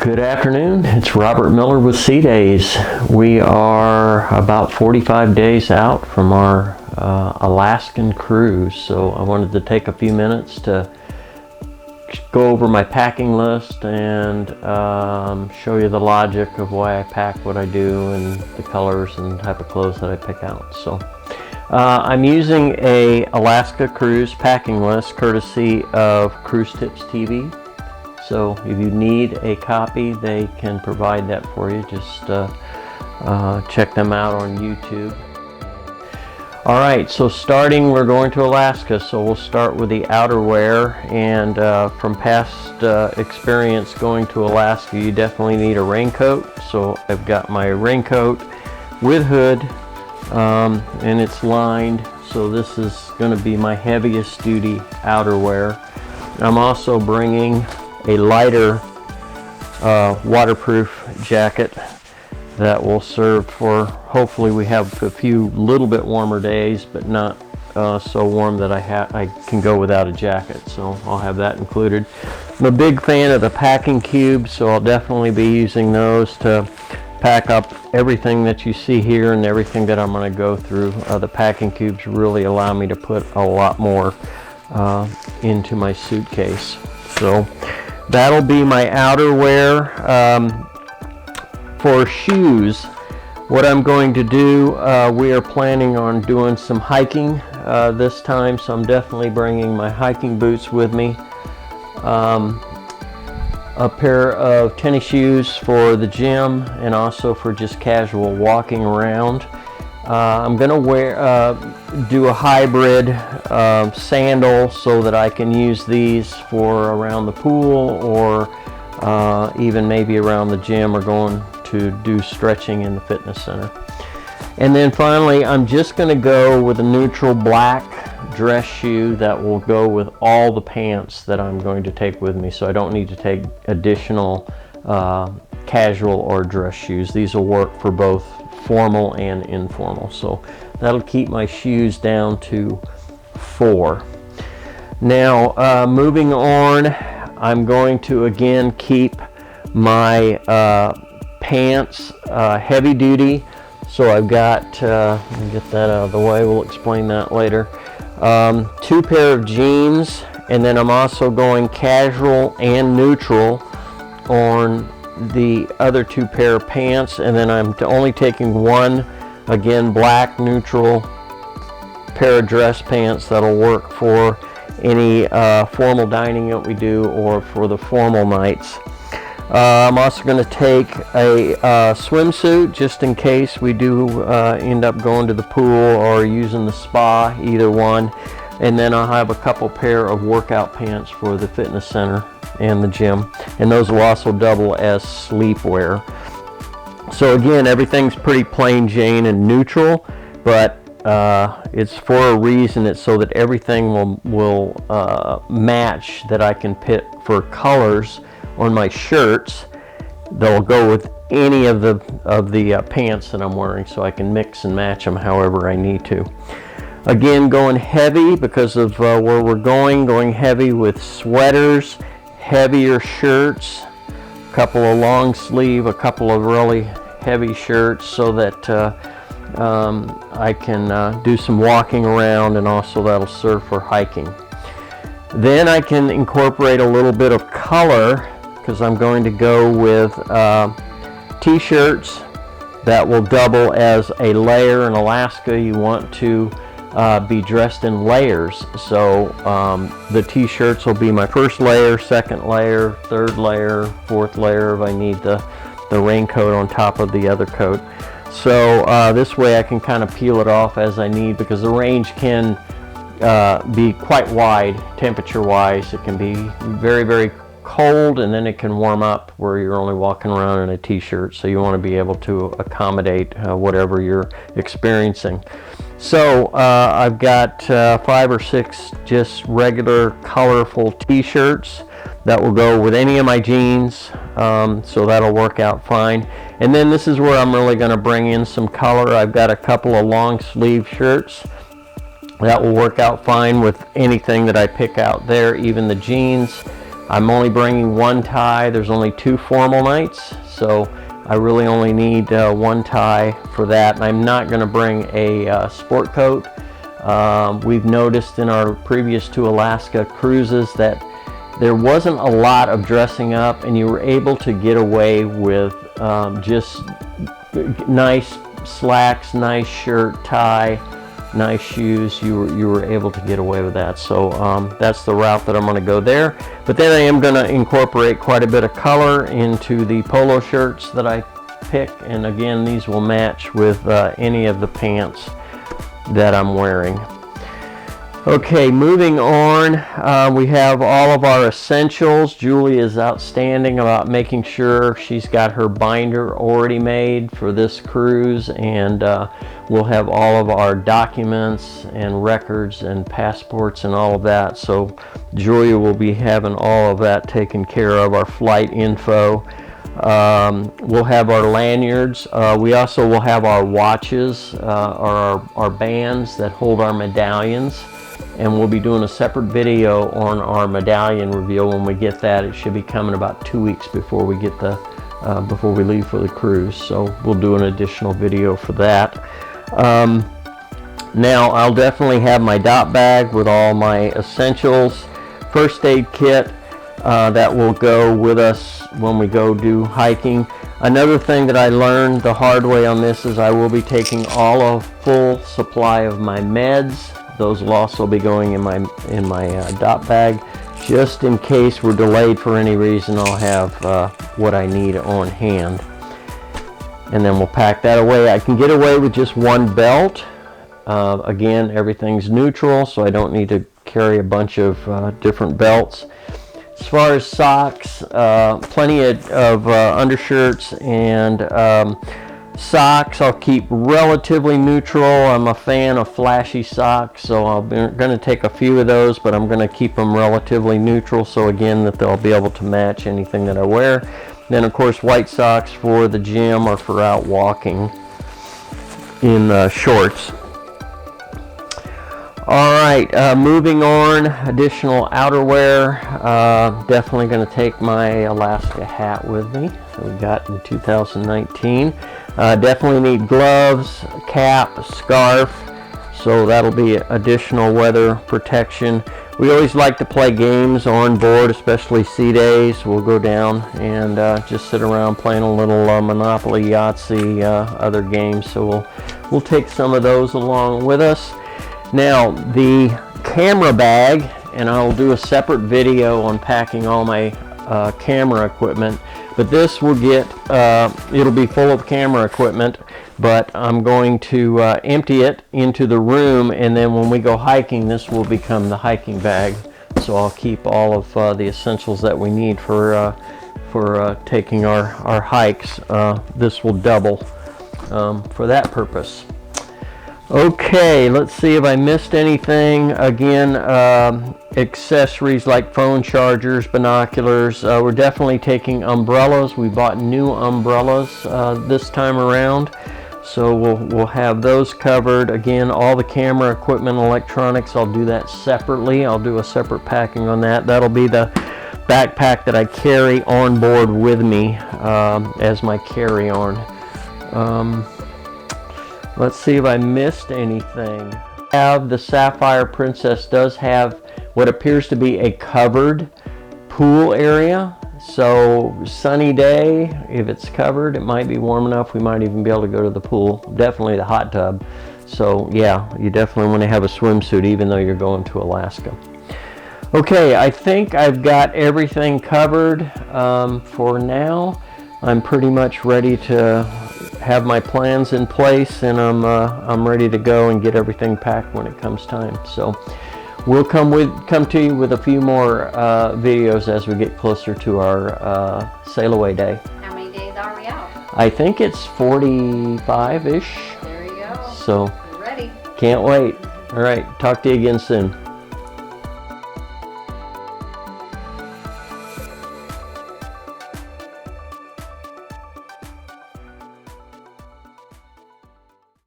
Good afternoon, it's Robert Miller with Sea Days. We are about 45 days out from our Alaskan cruise, so I wanted to take a few minutes to go over my packing list and show you the logic of why I pack what I do and the colors and type of clothes that I pick out. So I'm using a Alaska cruise packing list courtesy of Cruise Tips TV. So if you need a copy, they can provide that for you. Just check them out on YouTube. All right, so we're going to Alaska, so we'll start with the outerwear. And from past experience going to Alaska, you definitely need a raincoat. So I've got my raincoat with hood, and it's lined. So this is going to be my heaviest duty outerwear. I'm also bringing a lighter waterproof jacket that will serve for, hopefully we have a few little bit warmer days, but not so warm that I can go without a jacket, so I'll have that included. I'm a big fan of the packing cubes, so I'll definitely be using those to pack up everything that you see here and everything that I'm going to go through. The packing cubes really allow me to put a lot more into my suitcase. So that'll be my outerwear. For shoes, what I'm going to do, we are planning on doing some hiking this time, so I'm definitely bringing my hiking boots with me. A pair of tennis shoes for the gym and also for just casual walking around. I'm going to do a hybrid sandal so that I can use these for around the pool or even maybe around the gym or going to do stretching in the fitness center. And then finally, I'm just going to go with a neutral black dress shoe that will go with all the pants that I'm going to take with me, so I don't need to take additional casual or dress shoes. These will work for both formal and informal, so that'll keep my shoes down to 4. Now moving on, I'm going to again keep my pants heavy duty, so I've got let me get that out of the way, we'll explain that later. 2 pair of jeans, and then I'm also going casual and neutral on the other 2 pair of pants, and then I'm only taking one, again, black neutral pair of dress pants that'll work for any formal dining that we do or for the formal nights. I'm also going to take a swimsuit just in case we do end up going to the pool or using the spa, either one. And then I'll have a couple pair of workout pants for the fitness center and the gym, and those will also double as sleepwear. So again, everything's pretty plain Jane and neutral, but it's for a reason. It's so that everything will match, that I can pick for colors on my shirts. They'll go with any of the pants that I'm wearing, so I can mix and match them however I need to. Again, going heavy because of where we're going heavy with sweaters, heavier shirts, a couple of long sleeve, a couple of really heavy shirts, so that I can do some walking around, and also that'll serve for hiking. Then I can incorporate a little bit of color because I'm going to go with t-shirts that will double as a layer. In Alaska, you want to be dressed in layers, so the t-shirts will be my first layer, second layer, third layer, fourth layer if I need the raincoat on top of the other coat. So this way I can kind of peel it off as I need, because the range can be quite wide temperature wise. It can be very, very cold, and then it can warm up where you're only walking around in a t-shirt, so you want to be able to accommodate whatever you're experiencing. So I've got 5 or 6 just regular colorful t-shirts that will go with any of my jeans, so that'll work out fine. And then this is where I'm really going to bring in some color. I've got a couple of long sleeve shirts that will work out fine with anything that I pick out there, even the jeans. I'm only bringing one tie. There's only 2 formal nights, so I really only need one tie for that. And I'm not going to bring a sport coat. We've noticed in our previous 2 Alaska cruises that there wasn't a lot of dressing up, and you were able to get away with just nice slacks, nice shirt, tie, nice shoes. You were able to get away with that. So that's the route that I'm going to go there. But then I am going to incorporate quite a bit of color into the polo shirts that I pick, and again, these will match with any of the pants that I'm wearing. Okay, moving on, we have all of our essentials. Julie is outstanding about making sure she's got her binder already made for this cruise, and we'll have all of our documents and records and passports and all of that. So Julia will be having all of that taken care of, our flight info. We'll have our lanyards. We also will have our watches, our bands that hold our medallions. And we'll be doing a separate video on our medallion reveal when we get that. It should be coming about 2 weeks before we get before we leave for the cruise. So we'll do an additional video for that. Now I'll definitely have my dot bag with all my essentials, first aid kit that will go with us when we go do hiking. Another thing that I learned the hard way on this is I will be taking a full supply of my meds. Those will also be going in my dot bag, just in case we're delayed for any reason. I'll have what I need on hand, and then we'll pack that away. I can get away with just one belt. Again, everything's neutral, so I don't need to carry a bunch of different belts. As far as socks, plenty of undershirts and socks I'll keep relatively neutral. I'm a fan of flashy socks, so I'm going to take a few of those, but I'm going to keep them relatively neutral, so again that they'll be able to match anything that I wear. Then of course white socks for the gym or for out walking in shorts. Alright, moving on, additional outerwear. Definitely going to take my Alaska hat with me that we got in 2019. Definitely need gloves, cap, scarf, so that'll be additional weather protection. We always like to play games on board, especially sea days. We'll go down and just sit around playing a little Monopoly, Yahtzee, other games, so we'll take some of those along with us. Now the camera bag, and I'll do a separate video on packing all my camera equipment, but this will get it'll be full of camera equipment, but I'm going to empty it into the room, and then when we go hiking, this will become the hiking bag. So I'll keep all of the essentials that we need for taking our hikes. This will double for that purpose. Okay, let's see if I missed anything. Again, accessories like phone chargers, binoculars. We're definitely taking umbrellas. We bought new umbrellas this time around, so we'll have those covered. Again, all the camera equipment, electronics, I'll do that separately. I'll do a separate packing on that. That'll be the backpack that I carry on board with me as my carry-on. Let's see if I missed anything. The Sapphire Princess does have what appears to be a covered pool area. So sunny day, if it's covered, it might be warm enough. We might even be able to go to the pool. Definitely the hot tub. So yeah, you definitely want to have a swimsuit even though you're going to Alaska. Okay, I think I've got everything covered for now. I'm pretty much ready to have my plans in place, and I'm ready to go and get everything packed when it comes time. So we'll come to you with a few more videos as we get closer to our sail away day. How many days are we out? I think it's 45-ish. There you go. So We're ready. Can't wait. All right, talk to you again soon.